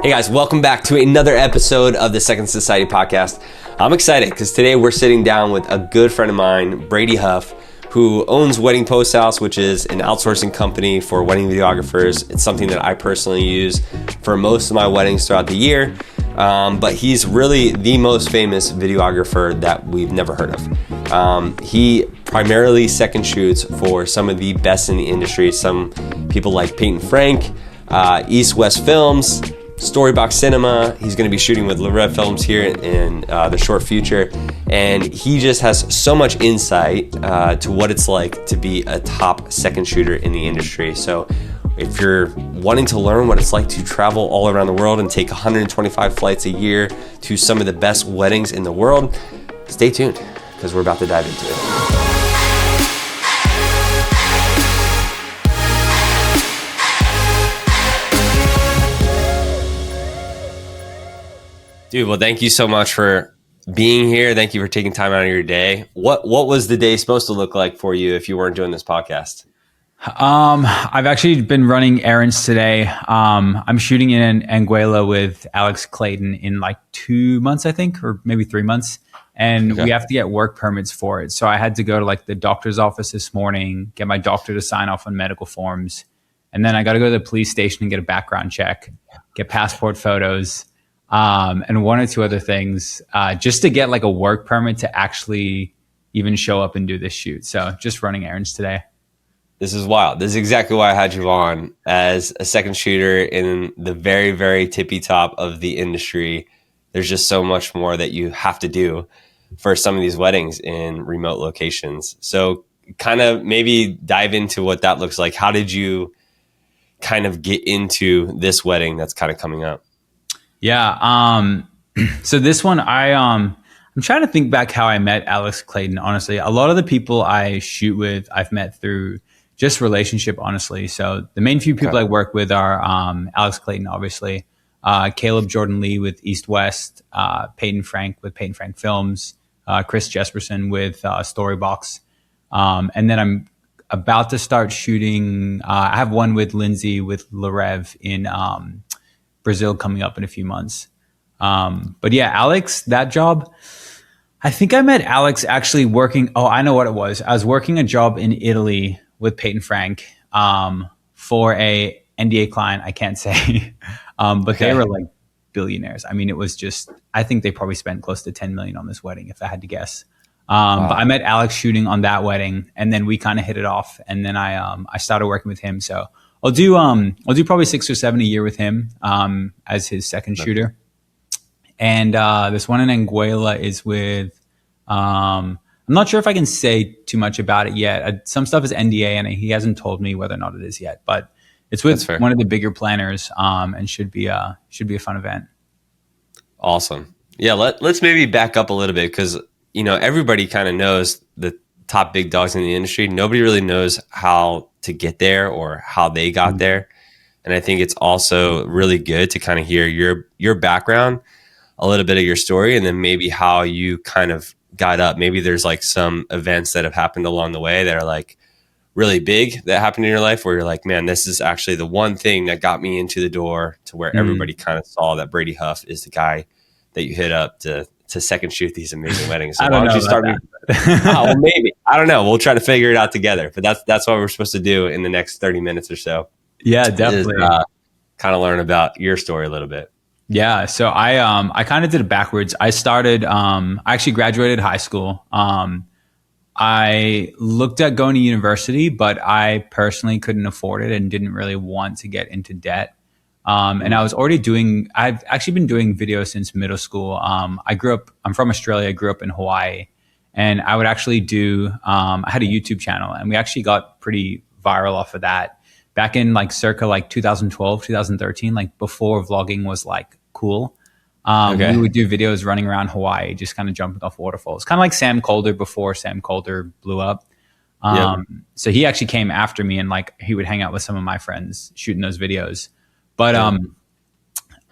Hey guys, welcome back to another episode of the Second Society podcast. I'm excited because today we're sitting down with a good friend of mine, Brady Huf, who owns Wedding Post House, which is an outsourcing company for wedding videographers. It's something that I personally use for most of my weddings throughout the year. But he's really the most famous videographer that we've never heard of. He primarily second shoots for some of the best in the industry. Some people like Peyton Frank, East West Films, Storybox Cinema. He's going to be shooting with Rev Films here in the short future, and he just has so much insight to what it's like to be a top second shooter in the industry. So if you're wanting to learn what it's like to travel all around the world and take 125 flights a year to some of the best weddings in the world, stay tuned because we're about to dive into it. Dude, well, thank you so much for being here. Thank you for taking time out of your day. What was the day supposed to look like for you if you weren't doing this podcast? I've actually been running errands today. I'm shooting in Anguilla with Alex Clayton in like 2 months, I think, or maybe 3 months. And we have to get work permits for it. So I had to go to like the doctor's office this morning, get my doctor to sign off on medical forms. And then I got to go to the police station and get a background check, get passport photos, and one or two other things, just to get like a work permit to actually even show up and do this shoot. So just running errands today. This is wild. This is exactly why I had you on as a second shooter in the very, very tippy top of the industry. There's just so much more that you have to do for some of these weddings in remote locations. So kind of maybe dive into what that looks like. How did you kind of get into this wedding that's kind of coming up? Yeah. So this one, I'm trying to think back how I met Alex Clayton. Honestly, a lot of the people I shoot with, I've met through just relationship, honestly. So the main few people I work with are Alex Clayton, obviously, Caleb Jordan Lee with East West, Peyton Frank with Peyton Frank Films, Chris Jesperson with Storybox. And then I'm about to start shooting. I have one with Lindsay with Rev in Brazil coming up in a few months. But yeah, Alex, that job, I think I met Alex actually working. Oh, I know what it was. I was working a job in Italy with Peyton Frank for a NDA client. I can't say, but they were like billionaires. I mean, it was just, I think they probably spent close to 10 million on this wedding if I had to guess. Wow. But I met Alex shooting on that wedding, and then we kind of hit it off. And then I started working with him. So I'll do probably 6 or 7 a year with him as his second shooter. And this one in Anguilla is with I'm not sure if I can say too much about it yet. Some stuff is NDA, and he hasn't told me whether or not it is yet. But it's with one of the bigger planners, and should be a fun event. Awesome. Yeah, let's maybe back up a little bit because everybody kind of knows the top big dogs in the industry. Nobody really knows how to get there or how they got there. And I think it's also really good to kind of hear your background, a little bit of your story, and then maybe how you kind of got up. Maybe there's like some events that have happened along the way that are like really big that happened in your life where you're like, man, this is actually the one thing that got me into the door to where everybody kind of saw that Brady Huf is the guy that you hit up to second shoot these amazing weddings. So I don't know. Well, maybe. I don't know. We'll try to figure it out together. But that's what we're supposed to do in the next 30 minutes or so. Yeah, definitely. Kind of learn about your story a little bit. Yeah. So I kind of did it backwards. I started, I actually graduated high school. I looked at going to university, but I personally couldn't afford it and didn't really want to get into debt. And I've actually been doing video since middle school. I'm from Australia. I grew up in Hawaii, and I would actually I had a YouTube channel, and we actually got pretty viral off of that back in like circa like 2012, 2013, like before vlogging was like cool. We would do videos running around Hawaii, just kind of jumping off waterfalls, kind of like Sam Calder before Sam Calder blew up. So he actually came after me, and like he would hang out with some of my friends shooting those videos. But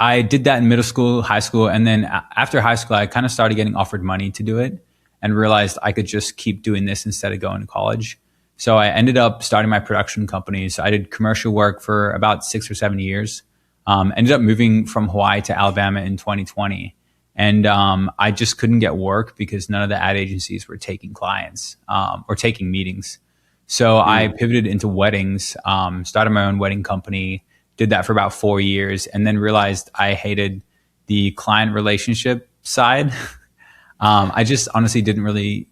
I did that in middle school, high school. And then after high school, I kind of started getting offered money to do it and realized I could just keep doing this instead of going to college. So I ended up starting my production company. So I did commercial work for about 6 or 7 years. Ended up moving from Hawaii to Alabama in 2020. And I just couldn't get work because none of the ad agencies were taking clients or taking meetings. So I pivoted into weddings, started my own wedding company, did that for about 4 years, and then realized I hated the client relationship side. I just honestly didn't really,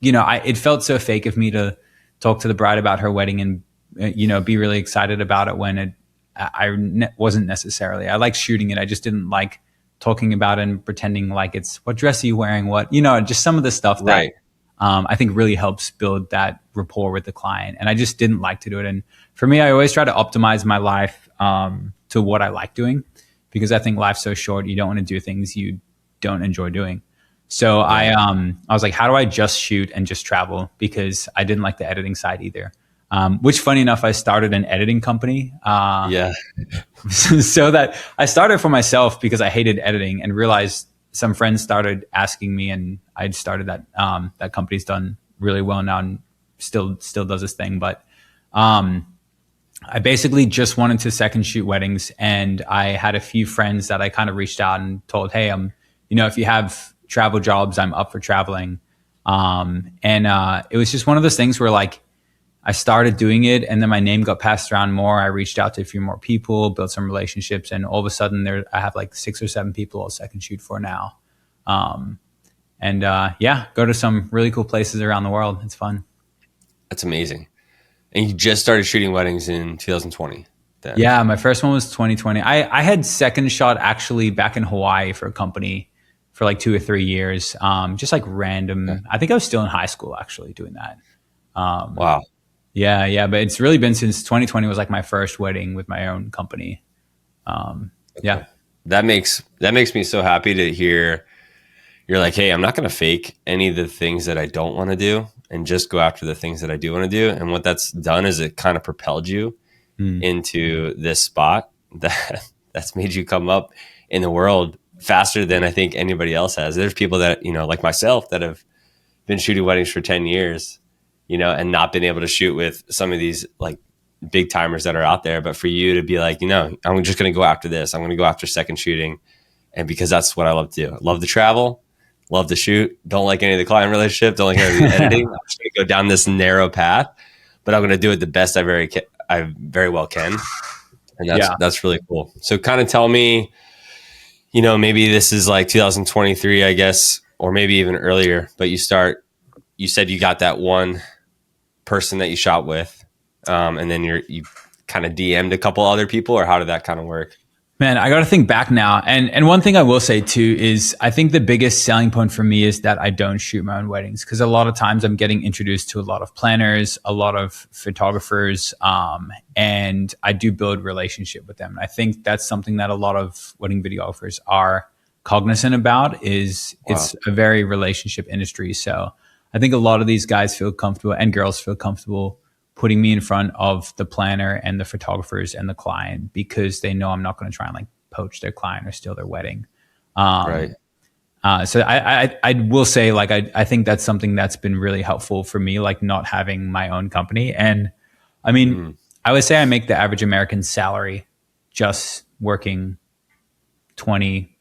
it felt so fake of me to talk to the bride about her wedding and, be really excited about it when wasn't necessarily. I like shooting it. I just didn't like talking about it and pretending like it's what dress are you wearing? Just some of the stuff that Right. I think really helps build that rapport with the client. And I just didn't like to do it. And for me, I always try to optimize my life to what I like doing, because I think life's so short. You don't want to do things you don't enjoy doing. So I was like, how do I just shoot and just travel? Because I didn't like the editing side either. Which, funny enough, I started an editing company. Yeah. So that I started for myself because I hated editing, and realized some friends started asking me, and I'd started that. That company's done really well now and still does this thing. But I basically just wanted to second shoot weddings, and I had a few friends that I kind of reached out and told, hey, if you have travel jobs, I'm up for traveling. It was just one of those things where, like, I started doing it, and then my name got passed around more. I reached out to a few more people, built some relationships, and all of a sudden I have like 6 or 7 people I'll second shoot for now. Go to some really cool places around the world. It's fun. That's amazing. And you just started shooting weddings in 2020 then? Yeah, my first one was 2020. I had second shot actually back in Hawaii for a company for like 2 or 3 years. Just like random. Okay. I think I was still in high school actually doing that. Wow. Yeah. But it's really been since 2020 was like my first wedding with my own company. Okay. Yeah. That makes me so happy to hear you're like, hey, I'm not going to fake any of the things that I don't want to do and just go after the things that I do want to do. And what that's done is it kind of propelled you into this spot that's made you come up in the world faster than I think anybody else has. There's people that, like myself, that have been shooting weddings for 10 years, and not been able to shoot with some of these like big timers that are out there. But for you to be like, I'm just going to go after this. I'm going to go after second shooting. And because that's what I love to do. I love to travel, love to shoot. Don't like any of the client relationship. Don't like any of the editing. I'm just going to go down this narrow path, but I'm going to do it the best I very well can. And that's really cool. So kind of tell me, maybe this is like 2023, I guess, or maybe even earlier, but you said you got that one person that you shot with, and then you kind of DM'd a couple other people, or how did that kind of work? Man, I got to think back now. And one thing I will say too is I think the biggest selling point for me is that I don't shoot my own weddings, because a lot of times I'm getting introduced to a lot of planners, a lot of photographers, and I do build relationship with them. And I think that's something that a lot of wedding videographers are cognizant about. It's a very relationship industry. So I think a lot of these guys feel comfortable, and girls feel comfortable, putting me in front of the planner and the photographers and the client, because they know I'm not going to try and like poach their client or steal their wedding. Right. So I will say, like, I think that's something that's been really helpful for me, like not having my own company. And I mean, I would say I make the average American salary just working 20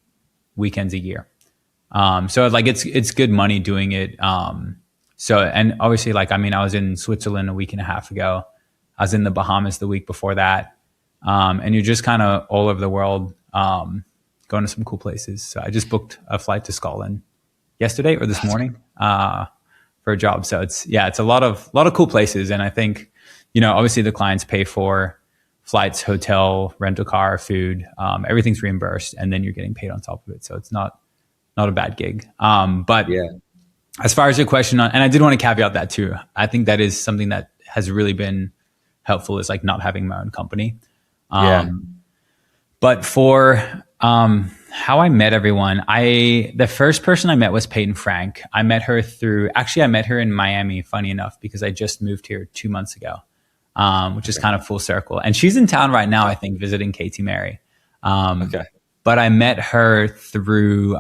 weekends a year. So like it's good money doing it. And obviously, like, I mean, I was in Switzerland a week and a half ago. I was in the Bahamas the week before that. And you're just kind of all over the world, going to some cool places. So I just booked a flight to Scotland yesterday or this morning, for a job. So it's a lot of cool places. And I think, obviously the clients pay for flights, hotel, rental car, food, everything's reimbursed, and then you're getting paid on top of it. So it's not a bad gig. But yeah. As far as your question and I did want to caveat that too. I think that is something that has really been helpful, is like not having my own company. But for how I met everyone, the first person I met was Peyton Frank. I met her in Miami, funny enough, because I just moved here 2 months ago, which is kind of full circle. And she's in town right now, I think, visiting Katie Mary. But I met her through...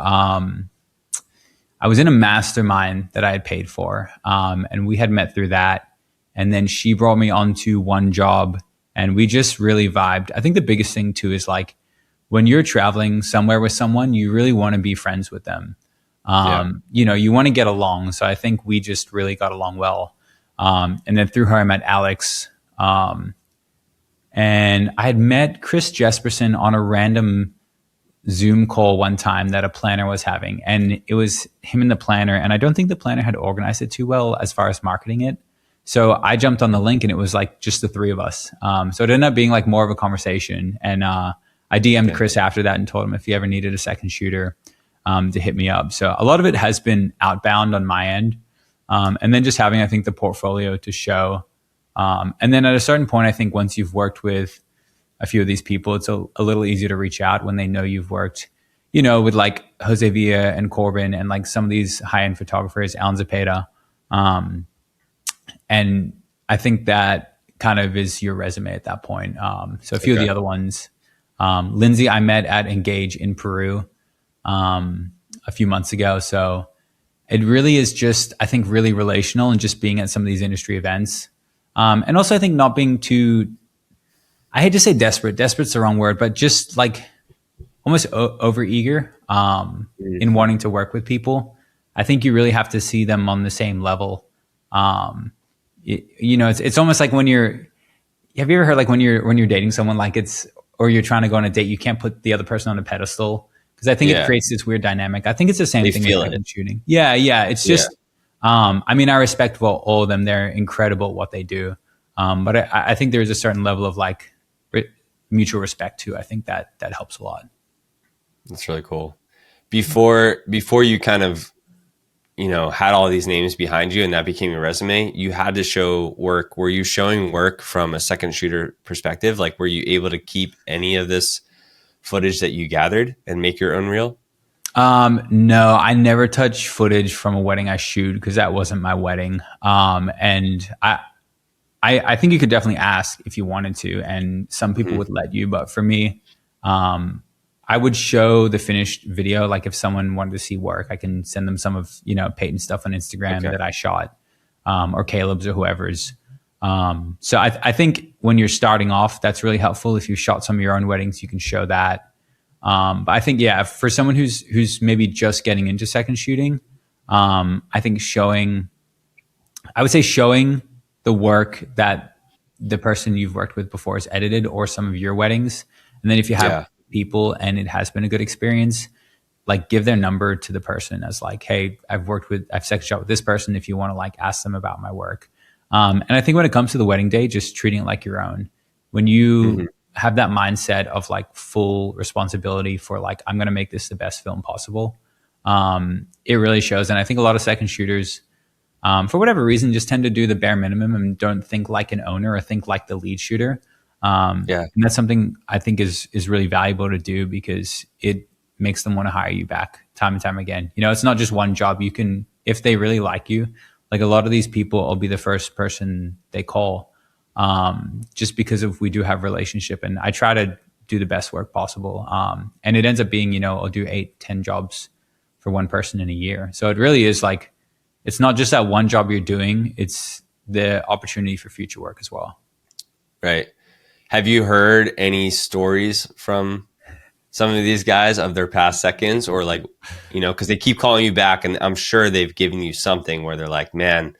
I was in a mastermind that I had paid for, and we had met through that. And then she brought me onto one job, and we just really vibed. I think the biggest thing too is like when you're traveling somewhere with someone, you really want to be friends with them. Yeah. You want to get along. So I think we just really got along well. And then through her, I met Alex. And I had met Chris Jesperson on a random Zoom call one time that a planner was having. And it was him and the planner. And I don't think the planner had organized it too well as far as marketing it. So I jumped on the link and it was like just the three of us. So it ended up being like more of a conversation. And I DM'd Chris after that and told him if he ever needed a second shooter to hit me up. So a lot of it has been outbound on my end. And then just having, I think, the portfolio to show. And then at a certain point, I think once you've worked with a few of these people, it's a little easier to reach out when they know you've worked, with like Jose Villa and Corbin and like some of these high-end photographers, Alan Zepeda. And I think that kind of is your resume at that point. So a few of the other ones, Lindsay, I met at Engage in Peru a few months ago. So it really is just, I think, really relational and just being at some of these industry events. And also I think not being too, I hate to say desperate. Desperate's the wrong word, but just like almost over eager in wanting to work with people. I think you really have to see them on the same level. It's almost like have you ever heard like when you're dating someone, like or you're trying to go on a date, you can't put the other person on a pedestal because I think it creates this weird dynamic. I think it's the same thing with shooting. Yeah. It's just, I respect all of them. They're incredible at what they do. But I think there's a certain level of like mutual respect too. I think that helps a lot. That's really cool. Before you kind of, had all these names behind you and that became your resume, you had to show work. Were you showing work from a second shooter perspective? Like, were you able to keep any of this footage that you gathered and make your own reel? No, I never touch footage from a wedding I shoot because that wasn't my wedding. And I think you could definitely ask if you wanted to, and some people would let you. But for me, I would show the finished video. Like if someone wanted to see work, I can send them some of, Peyton's stuff on Instagram that I shot, or Caleb's or whoever's. So I think when you're starting off, that's really helpful. If you shot some of your own weddings, you can show that. But I think, for someone who's maybe just getting into second shooting, I think showing the work that the person you've worked with before has edited, or some of your weddings. And then if you have people and it has been a good experience, like give their number to the person as like, hey, I've second shot with this person. If you want to like ask them about my work. And I think when it comes to the wedding day, just treating it like your own, when you have that mindset of like full responsibility for like, I'm going to make this the best film possible. It really shows. And I think a lot of second shooters, for whatever reason, just tend to do the bare minimum and don't think like an owner or think like the lead shooter. And that's something I think is really valuable to do because it makes them want to hire you back time and time again. It's not just one job. You can, if they really like you, like a lot of these people will be the first person they call, just because we do have relationship, and I try to do the best work possible. And it ends up being, I'll do 8-10 jobs for one person in a year. So it really is like, it's not just that one job you're doing, it's the opportunity for future work as well. Right. Have you heard any stories from some of these guys of their past seconds, or like, because they keep calling you back, and I'm sure they've given you something where they're like, man,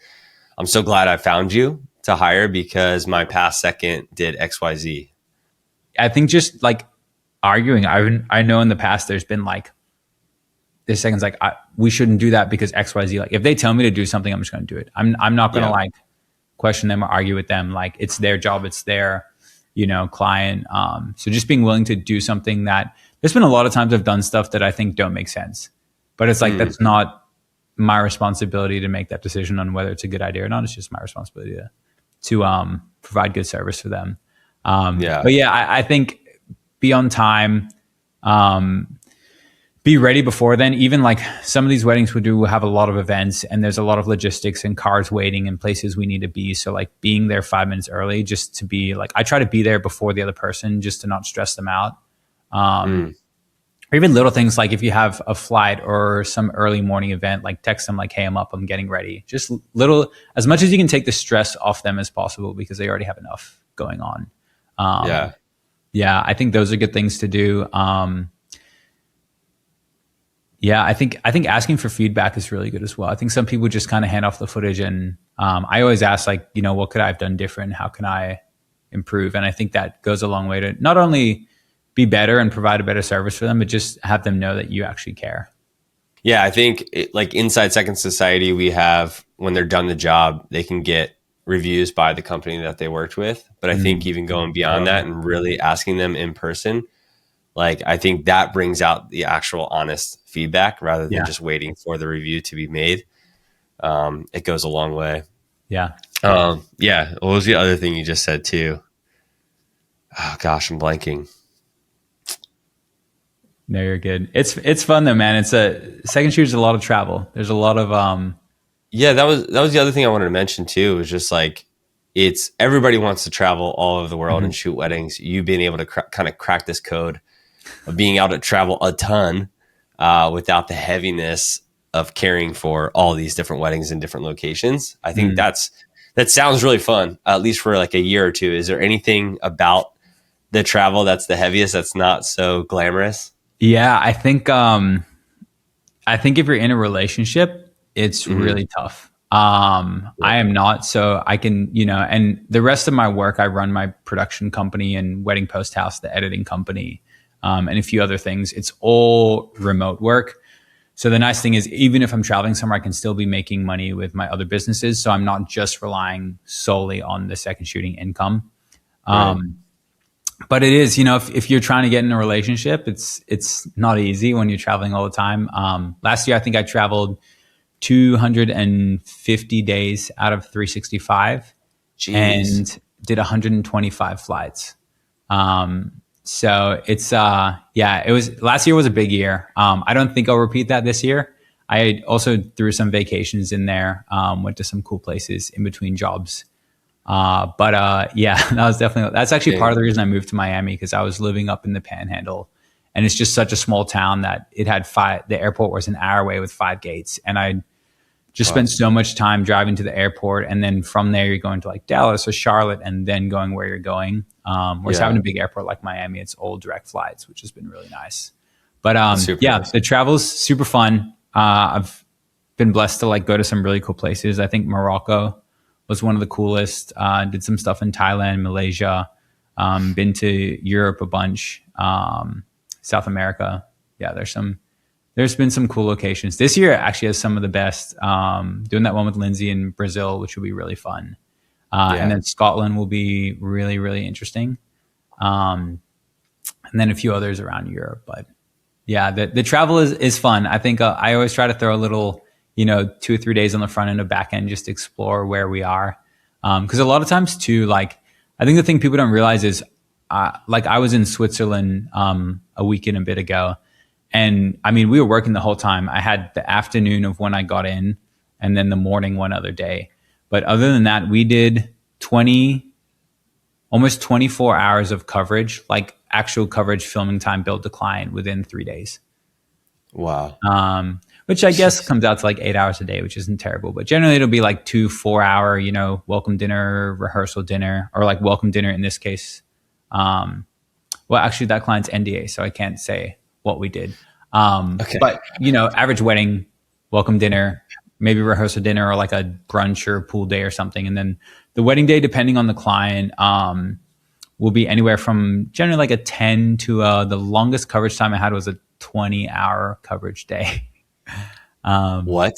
I'm so glad I found you to hire because my past second did XYZ. I think just like arguing, I know in the past there's been like, this second's like, we shouldn't do that because XYZ. Like if they tell me to do something, I'm just going to do it. I'm not going to like question them or argue with them. Like it's their job. It's their, client. So just being willing to do something that there's been a lot of times I've done stuff that I think don't make sense, but it's like, that's not my responsibility to make that decision on whether it's a good idea or not. It's just my responsibility to provide good service for them. But I think be on time, be ready before then. Even like some of these weddings we have a lot of events, and there's a lot of logistics and cars waiting and places we need to be. So like being there 5 minutes early, just to be like, I try to be there before the other person just to not stress them out. Or even little things like if you have a flight or some early morning event, like text them like, hey, I'm up, I'm getting ready. Just little, as much as you can take the stress off them as possible because they already have enough going on. Yeah, I think those are good things to do. Yeah, I think asking for feedback is really good as well. I think some people just kind of hand off the footage, and I always ask, like, what could I have done different? How can I improve? And I think that goes a long way to not only be better and provide a better service for them, but just have them know that you actually care. Yeah, I think like inside Second Society, we have when they're done the job, they can get reviews by the company that they worked with. But I think Mm, even going I beyond love that it. and really asking them in person, like I think that brings out the actual honest feedback rather than Yeah, just waiting for the review to be made. It goes a long way. yeah. Yeah. What was the other thing you just said too? Oh gosh, I'm blanking. No, you're good. It's fun though, man. It's a second shoot is a lot of travel. There's a lot of Yeah, that was the other thing I wanted to mention too. Was just like it's everybody wants to travel all over the world and Mhm. shoot weddings. You being able to kind of crack this code of being able to travel a ton without the heaviness of caring for all these different weddings in different locations. I think Mm. that sounds really fun, at least for like a year or two. Is there anything about the travel that's the heaviest that's not so glamorous? Yeah, I think if you're in a relationship, it's Hmm. really tough. Yeah. I am not, so I can, and the rest of my work, I run my production company and Wedding Post House, the editing company, and a few other things. It's all remote work. So the nice thing is, even if I'm traveling somewhere, I can still be making money with my other businesses. So I'm not just relying solely on the second shooting income. Right. Um, but it is, if you're trying to get in a relationship, it's not easy when you're traveling all the time. Last year, I think I traveled 250 days out of 365 Jeez. and did 125 flights. So it's yeah, it was last year was a big year. I don't think I'll repeat that this year. I also threw some vacations in there, went to some cool places in between jobs. But yeah, that's actually part of Dang. the reason I moved to Miami, because I was living up in the Panhandle, and it's just such a small town that it had five. The airport was an hour away with five gates, and I just Wow. spent so much time driving to the airport, and then from there you're going to like Dallas or Charlotte, and then going where you're going. Whereas having Yeah. a big airport like Miami, it's all direct flights, which has been really nice. But That's super yeah, nice. the travel's super fun. I've been blessed to like go to some really cool places. I think Morocco was one of the coolest. Did some stuff in Thailand, Malaysia. Been to Europe a bunch. South America. Yeah, there's been some cool locations. This year actually has some of the best. Doing that one with Lindsay in Brazil, which will be really fun. And Yeah. then Scotland will be really, really interesting. Um, and then a few others around Europe. But yeah, the travel is fun. I think I always try to throw a little, 2 or 3 days on the front end or back end, just to explore where we are. Because a lot of times too, like I think the thing people don't realize is, like I was in Switzerland a week and a bit ago, and I mean we were working the whole time. I had the afternoon of when I got in, and then the morning one other day. But other than that, we did 20, almost 24 hours of coverage, like actual coverage, filming time, build to client within 3 days. Wow. Which I guess Jeez. comes out to like 8 hours a day, which isn't terrible. But generally, it'll be like 2 4 hour, welcome dinner, rehearsal dinner, or like welcome dinner in this case. Well, actually, that client's NDA, so I can't say what we did. Okay. But average wedding, welcome dinner, maybe rehearsal dinner, or like a brunch or pool day or something, and then the wedding day, depending on the client, will be anywhere from generally like a 10 to the longest coverage time I had was a 20-hour coverage day. What?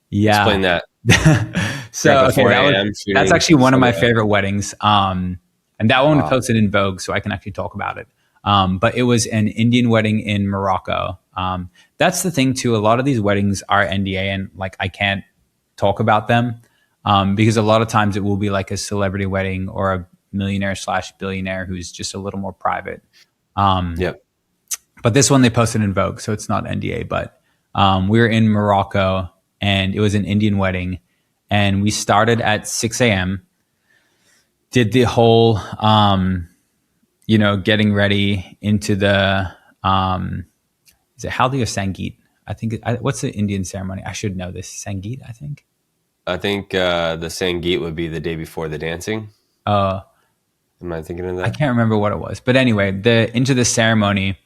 Yeah. Explain that. You're up So at okay, 4 a.m. that's shooting actually one of my sunrise. favorite weddings. And that one Wow. posted in Vogue, so I can actually talk about it. But it was an Indian wedding in Morocco. That's the thing too. A lot of these weddings are NDA, and like I can't talk about them because a lot of times it will be like a celebrity wedding or a millionaire slash billionaire who's just a little more private. Yep. But this one they posted in Vogue, so it's not NDA. But we were in Morocco, and it was an Indian wedding, and we started at 6 a.m. Did the whole, getting ready into the, is it Haldi or Sangeet? I think, what's the Indian ceremony? I should know this. Sangeet, I think. I think the Sangeet would be the day before the dancing. Uh, Am I thinking of I that? can't remember what it was, but anyway, into the ceremony,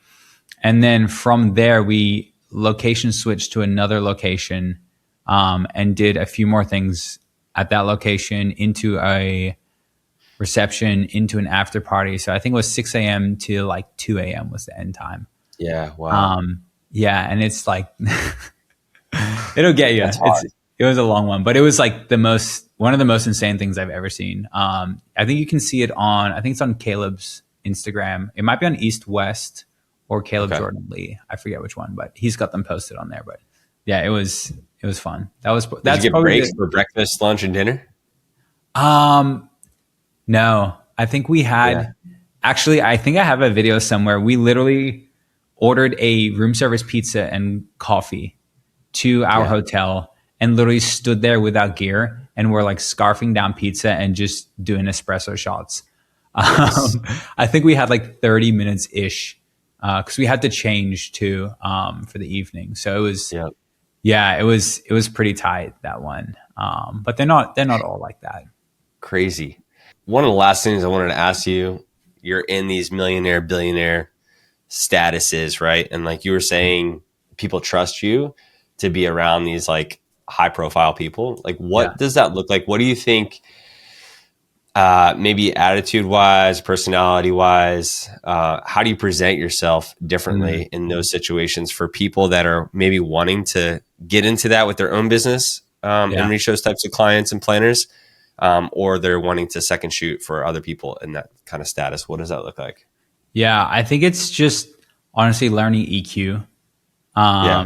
and then from there we location switched to another location, and did a few more things at that location, into a reception, into an after party. So I think it was 6 a.m. to like 2 a.m. was the end time. Yeah. Wow. Yeah, and it's like it'll get you. That's hard. It was a long one, but it was like one of the most insane things I've ever seen. I think you can see it on. I think it's on Caleb's Instagram. It might be on East West or Caleb Okay. Jordan Lee. I forget which one, but he's got them posted on there. But yeah, it was fun. Did you That's get probably breaks for breakfast, lunch, and dinner? no. I think we Yeah. had actually. I think I have a video somewhere. We literally ordered a room service pizza and coffee to our Yeah. hotel and literally stood there without gear and we're like scarfing down pizza and just doing espresso shots. Nice. I think we had like 30 minutes ish because we had to change too for the evening. So it was, Yeah. yeah, it was pretty tight, that one. But they're not all like that. Crazy. One of the last things I wanted to ask you, you're in these millionaire, billionaire statuses, right? And like you were saying, people trust you to be around these like high profile people. Like, Yeah. what does that look like? What do you think, maybe attitude wise, personality wise, how do you present yourself differently in those situations for people that are maybe wanting to get into that with their own business, Yeah. and reach those types of clients and planners, or they're wanting to second shoot for other people in that kind of status? What does that look like? Yeah. I think it's just honestly learning EQ. Yeah.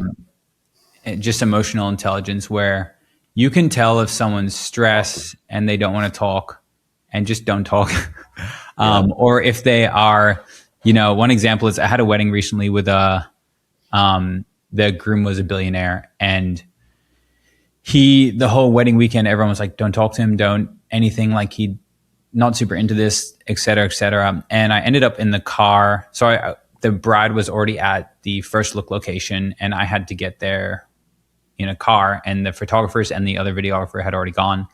Just emotional intelligence, where you can tell if someone's stressed and they don't want to talk and just don't talk. Yeah. Or if they are, one example is I had a wedding recently with the groom was a billionaire, and the whole wedding weekend, everyone was like, don't talk to him, don't anything, like he not super into this, et cetera, et cetera. And I ended up in the car. So the bride was already at the first look location and I had to get there in a car, and the photographers and the other videographer had already gone.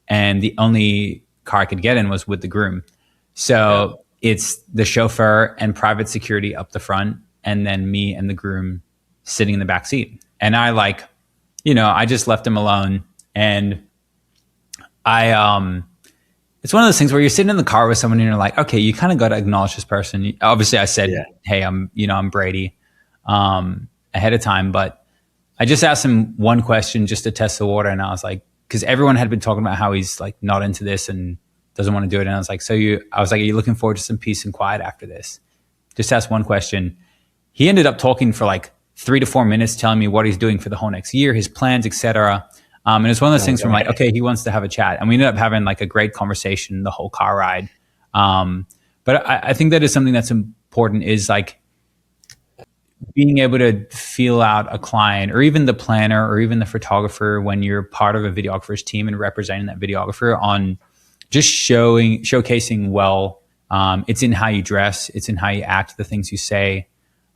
And the only car I could get in was with the groom. So it's the chauffeur and private security up the front, and then me and the groom sitting in the back seat. And I just left him alone. And it's one of those things where you're sitting in the car with someone and you're like, okay, you kind of got to acknowledge this person. Obviously I said, hey, I'm Brady, ahead of time, but I just asked him one question just to test the water. And I was like, because everyone had been talking about how he's like not into this and doesn't want to do it. And I was like, are you looking forward to some peace and quiet after this? Just ask one question. He ended up talking for like 3 to 4 minutes, telling me what he's doing for the whole next year, his plans, etc. And it's one of those things where I'm like, okay, he wants to have a chat. And we ended up having like a great conversation the whole car ride. But I think that is something that's important, is like being able to feel out a client or even the planner or even the photographer when you're part of a videographer's team and representing that videographer on just showcasing well. It's in how you dress. It's in how you act, the things you say,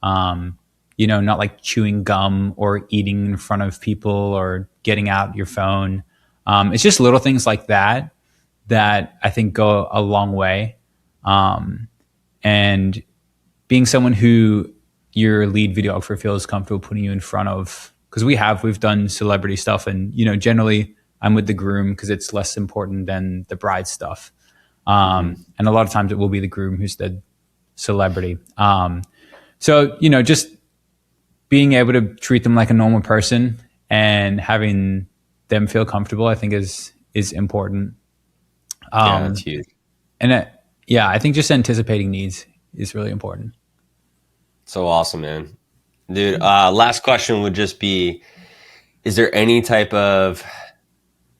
not like chewing gum or eating in front of people or getting out your phone. It's just little things like that I think go a long way. And being someone who your lead videographer feels comfortable putting you in front of, because we've done celebrity stuff, and generally I'm with the groom because it's less important than the bride stuff. And a lot of times it will be the groom who's the celebrity. So just being able to treat them like a normal person and having them feel comfortable, I think is important. That's huge. And I think just anticipating needs is really important. So awesome, man. Dude, last question would just be, is there any type of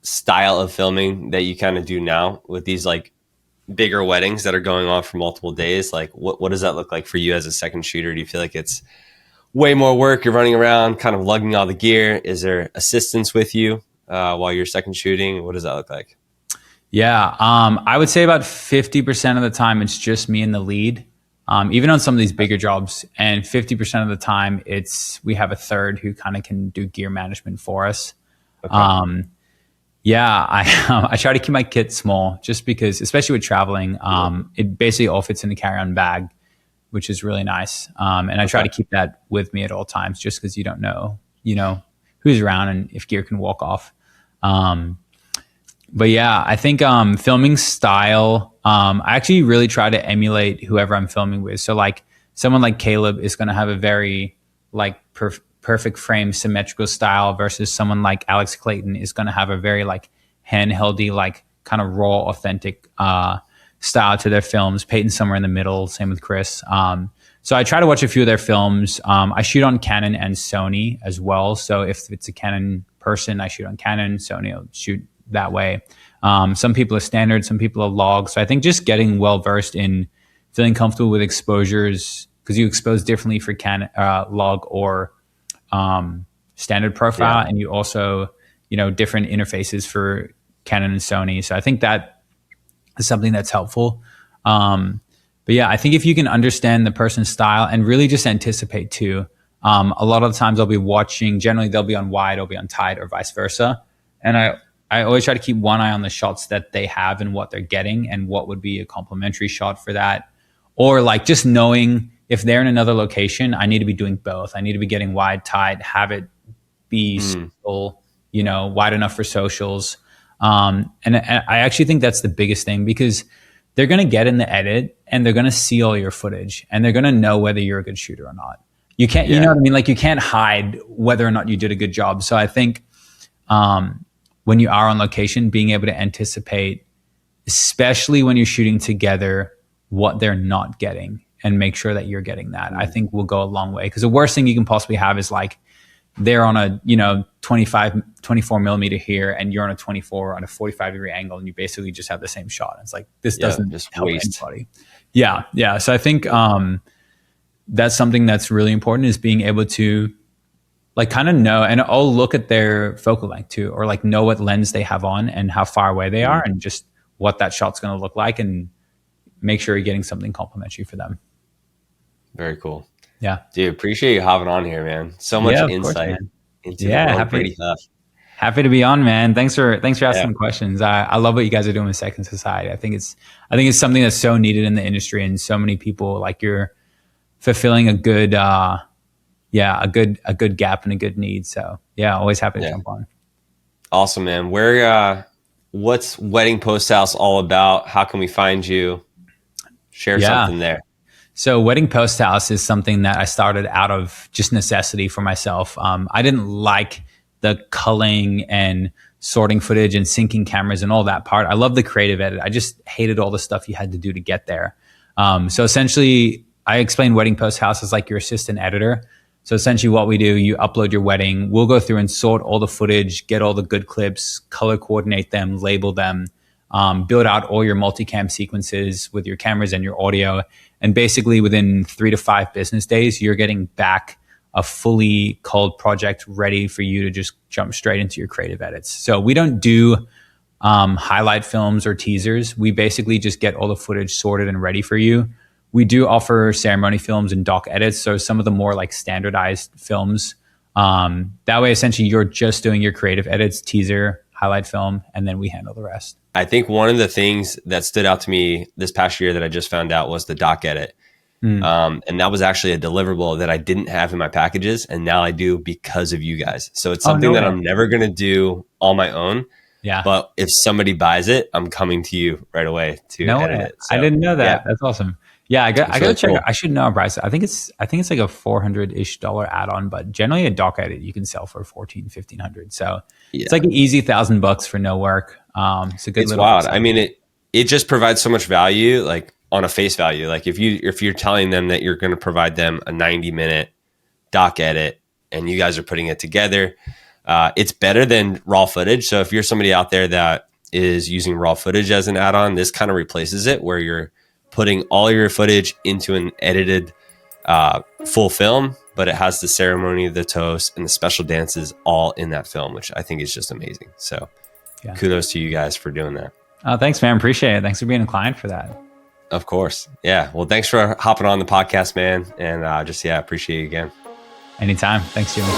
style of filming that you kind of do now with these like bigger weddings that are going on for multiple days? Like what does that look like for you as a second shooter? Do you feel like it's way more work? You're running around kind of lugging all the gear. Is there assistance with you while you're second shooting? What does that look like? Yeah. I would say about 50% of the time it's just me and the lead. Even on some of these bigger jobs, and 50% of the time we have a third who kind of can do gear management for us. Okay. Yeah, I try to keep my kit small just because, especially with traveling, it basically all fits in the carry-on bag, which is really nice. And I try to keep that with me at all times, just because you don't know, who's around and if gear can walk off. But yeah, I think filming style, I actually really try to emulate whoever I'm filming with. So like someone like Caleb is going to have a very like perfect frame symmetrical style versus someone like Alex Clayton is going to have a very like handheldy, like kind of raw, authentic style to their films. Peyton's somewhere in the middle. Same with Chris. So I try to watch a few of their films. I shoot on Canon and Sony as well. So if it's a Canon person, I shoot on Canon. Sony, I'll shoot that way. Some people are standard, some people are log. So I think just getting well versed in feeling comfortable with exposures, because you expose differently for Canon, log or standard profile, and you also different interfaces for Canon and Sony. So I think that is something that's helpful. But yeah, I think if you can understand the person's style and really just anticipate too. A lot of the times I'll be watching, generally they'll be on wide, I'll be on tight, or vice versa. And I always try to keep one eye on the shots that they have and what they're getting and what would be a complementary shot for that. Or like just knowing if they're in another location, I need to be doing both. I need to be getting wide, tight, have it be still, wide enough for socials. And I actually think that's the biggest thing, because they're going to get in the edit and they're going to see all your footage and they're going to know whether you're a good shooter or not. You can't, you know what I mean? Like you can't hide whether or not you did a good job. So I think, when you are on location, being able to anticipate, especially when you're shooting together, what they're not getting and make sure that you're getting that, I think will go a long way. Because the worst thing you can possibly have is like they're on a 24 millimeter here and you're on a 24 on a 45-degree angle and you basically just have the same shot. It's like this doesn't just help anybody. Yeah. So I think that's something that's really important, is being able to like kind of know, and I'll look at their focal length too, or like know what lens they have on and how far away they are and just what that shot's going to look like, and make sure you're getting something complimentary for them. Very cool. Yeah. Dude, appreciate you hopping on here, man. So much insight into the world of Brady Huf. Happy to be on, man. Thanks for asking questions. I love what you guys are doing with Second Society. I think it's something that's so needed in the industry, and so many people, like, you're fulfilling a good a good gap and a good need. So yeah, always happy to jump on. Awesome, man. What's Wedding Post House all about? How can we find you? Share something there. So Wedding Post House is something that I started out of just necessity for myself. I didn't like the culling and sorting footage and syncing cameras and all that part. I love the creative edit. I just hated all the stuff you had to do to get there. So essentially, I explain Wedding Post House as like your assistant editor. So essentially what we do, you upload your wedding, we'll go through and sort all the footage, get all the good clips, color coordinate them, label them, build out all your multicam sequences with your cameras and your audio. And basically within 3 to 5 business days, you're getting back a fully culled project ready for you to just jump straight into your creative edits. So we don't do highlight films or teasers. We basically just get all the footage sorted and ready for you. We do offer ceremony films and doc edits, so some of the more like standardized films. That way, essentially, you're just doing your creative edits, teaser, highlight film, and then we handle the rest. I think one of the things that stood out to me this past year that I just found out was the doc edit. And that was actually a deliverable that I didn't have in my packages, and now I do because of you guys. So it's something that I'm never going to do on my own. Yeah. But if somebody buys it, I'm coming to you right away to edit it. So, I didn't know that. Yeah. That's awesome. Yeah, I got to check. Cool. I should know a price. I think it's like a $400-ish add-on, but generally a doc edit you can sell for $1,400, $1,500. So it's like an easy $1,000 for no work. It's a good. It's wild. I mean, it just provides so much value, like on a face value. Like if you're telling them that you're going to provide them a 90-minute doc edit, and you guys are putting it together, it's better than raw footage. So if you're somebody out there that is using raw footage as an add-on, this kind of replaces it, where you're putting all your footage into an edited full film, but it has the ceremony, the toast, and the special dances all in that film, which I think is just amazing. So kudos to you guys for doing that. Thanks, man. Appreciate it. Thanks for being a client for that. Of course. Yeah. Well, thanks for hopping on the podcast, man. And appreciate you again. Anytime. Thanks, Jimmy.